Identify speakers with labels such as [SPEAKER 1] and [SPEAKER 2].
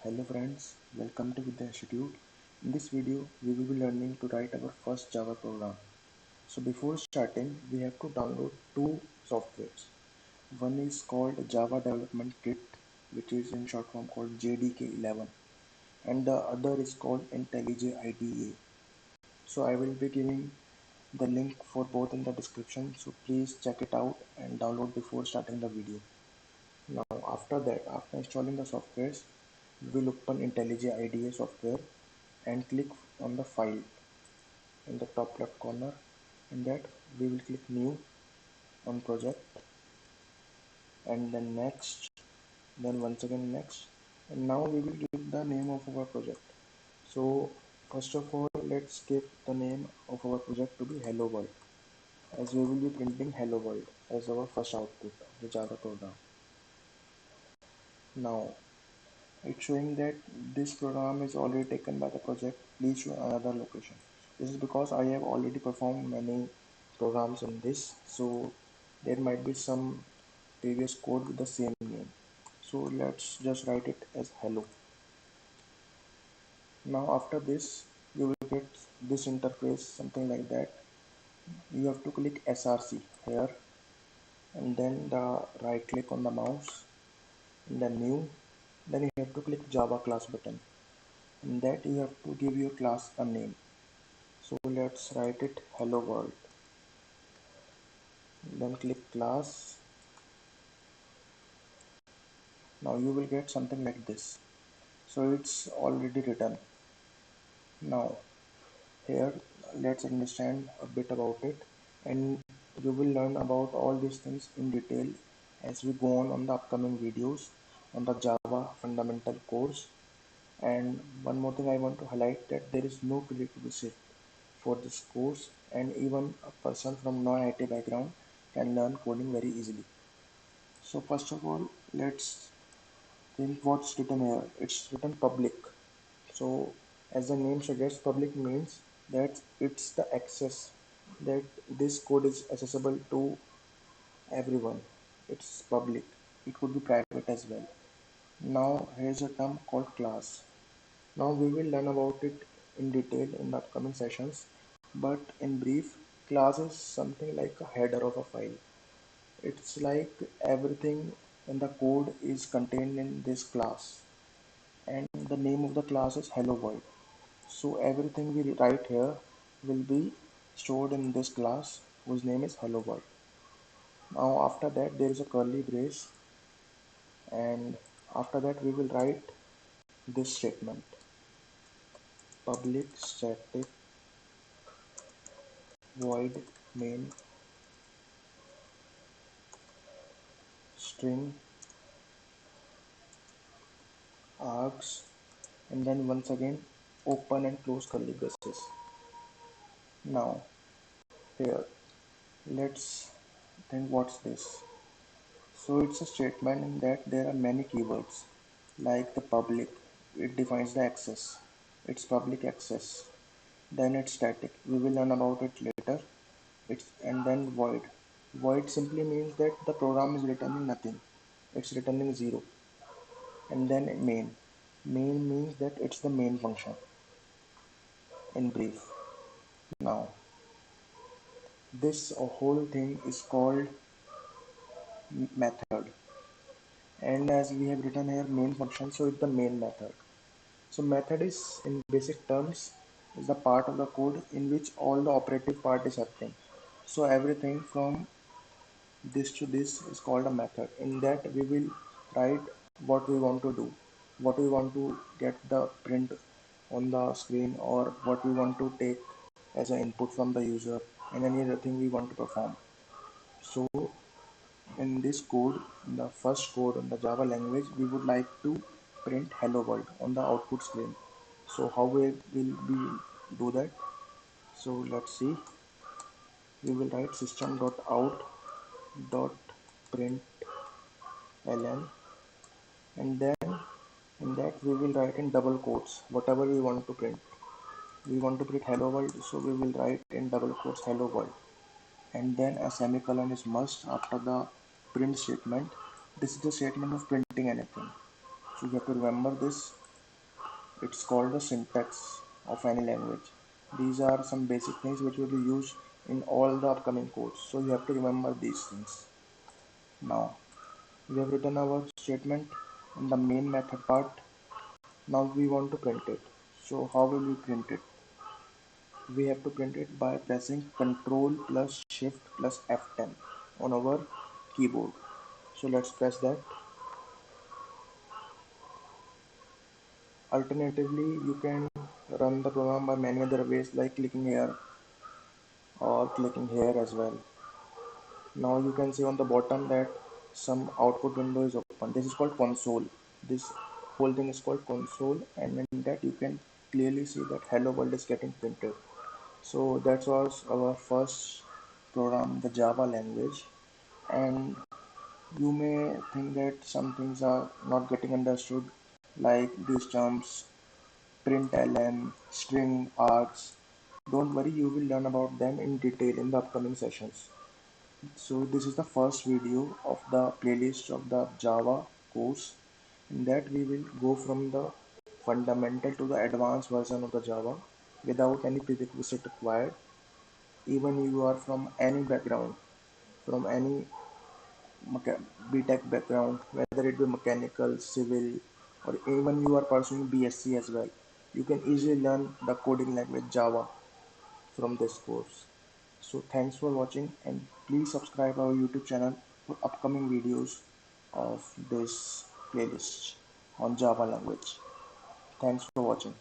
[SPEAKER 1] Hello friends, welcome to Vidya Institute. In this video, we will be learning to write our first Java program. So before starting, we have to download two softwares. One is called Java Development Kit, which is in short form called JDK11, and the other is called IntelliJ IDEA. So I will be giving the link for both in the description, so please check it out and download before starting the video. Now after that, after installing the softwares, we will open IntelliJ IDEA software and click on the file in the top left corner. In that we will click new on project and then next, then once again next, and now we will give the name of our project. So first of all, let's give the name of our project to be Hello World, as we will be printing Hello World as our first output of the Java program. Now it's showing that this program is already taken by the project. Please show another location. This is because I have already performed many programs in this, so there might be some previous code with the same name. So let's just write it as hello. Now after this, you will get this interface, something like that. You have to click SRC here, and then the right click on the mouse, and then new. Then you have to click Java class button. In that you have to give your class a name. So let's write it hello world. Then click class. Now you will get something like this. So it's already written. Now here let's understand a bit about it, and you will learn about all these things in detail as we go on the upcoming videos on the Java fundamental course. And one more thing I want to highlight, that there is no prerequisite for this course, and even a person from non-IT background can learn coding very easily. So first of all, let's think what's written here. It's written public. So as the name suggests, public means that it's the access, that this code is accessible to everyone. It's public. It could be private as well. Now here's a term called class. Now we will learn about it in detail in the upcoming sessions, but in brief, class is something like a header of a file. It's like everything in the code is contained in this class, and the name of the class is hello world. So everything we write here will be stored in this class whose name is hello world. Now after that there is a curly brace, and after that we will write this statement: public static void main string args, and then once again open and close curly braces. Now here let's think what's this. So it's a statement in that there are many keywords, like the public, it defines the access, it's public access. Then it's static, we will learn about it later. It's and then void. Void simply means that the program is returning nothing, it's returning zero. And then main. Main means that it's the main function in brief. Now this whole thing is called method, and as we have written here main function, so it's the main method. So method is, in basic terms, is the part of the code in which all the operative part is happening. So everything from this to this is called a method. In that we will write what we want to do, what we want to get the print on the screen, or what we want to take as an input from the user, and any other thing we want to perform. So in this code, in the first code in the Java language, we would like to print hello world on the output screen. So how will we do that? So let's see. We will write system.out.println, and then in that we will write in double quotes whatever we want to print. We want to print hello world, so we will write in double quotes hello world, and then a semicolon is must after the print statement. This is the statement of printing anything, so you have to remember this. It's called the syntax of any language. These are some basic things which will be used in all the upcoming codes. So you have to remember these things. Now we have written our statement in the main method part. Now we want to print it. So how will we print it? We have to print it by pressing Ctrl plus Shift plus F10 on our keyboard. So let's press that. Alternatively, you can run the program by many other ways like clicking here or clicking here as well. Now you can see on the bottom that some output window is open. This is called console. This whole thing is called console, and in that you can clearly see that hello world is getting printed. So that was our first program, the Java language. And you may think that some things are not getting understood, like these terms println, string, args. Don't worry, you will learn about them in detail in the upcoming sessions. So this is the first video of the playlist of the Java course. In that we will go from the fundamental to the advanced version of the Java without any prerequisite required. Even you are from any background, from any BTech background, whether it be mechanical, civil, or even you are pursuing BSc as well, you can easily learn the coding language Java from this course. So thanks for watching, and please subscribe our YouTube channel for upcoming videos of this playlist on Java language. Thanks for watching.